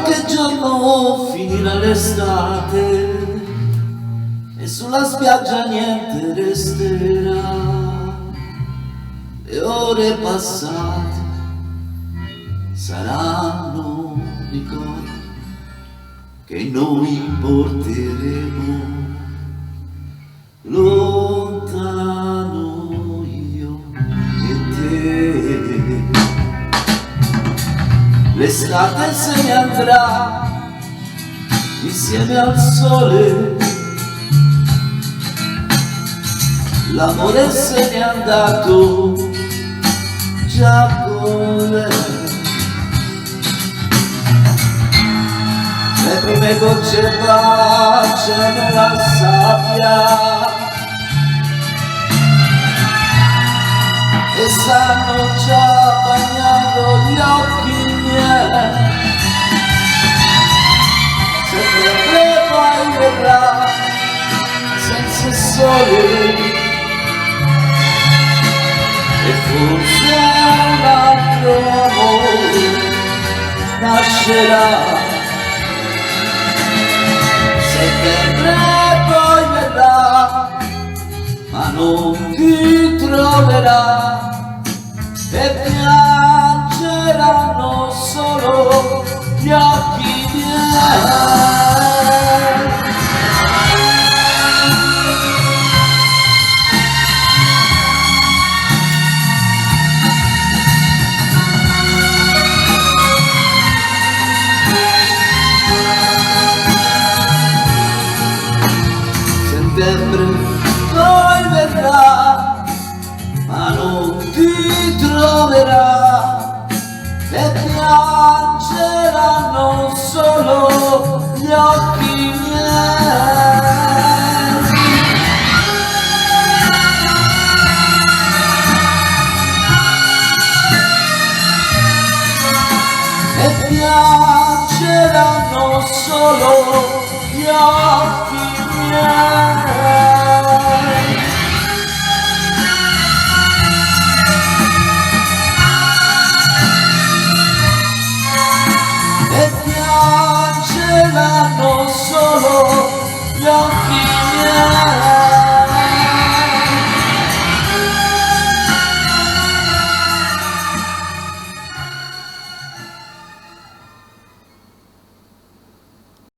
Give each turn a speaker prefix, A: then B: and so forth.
A: qualche giorno finirà l'estate e sulla spiaggia niente resterà. Le ore passate saranno ricordi che noi porteremo lontano, io e te. L'estate se ne andrà insieme al sole, l'amore se n'è andato già con lei. Le prime gocce baciano la sabbia e stanno già bagnando gli occhi miei. Settembre poi verrà senza sole e forse un altro amore nascerà. Settembre poi verrà, ma non ti troverà e piangeranno solo gli occhi miei. Settembre poi verrà, ma non ti troverà e piangeranno solo gli occhi miei. E piangeranno solo gli occhi miei.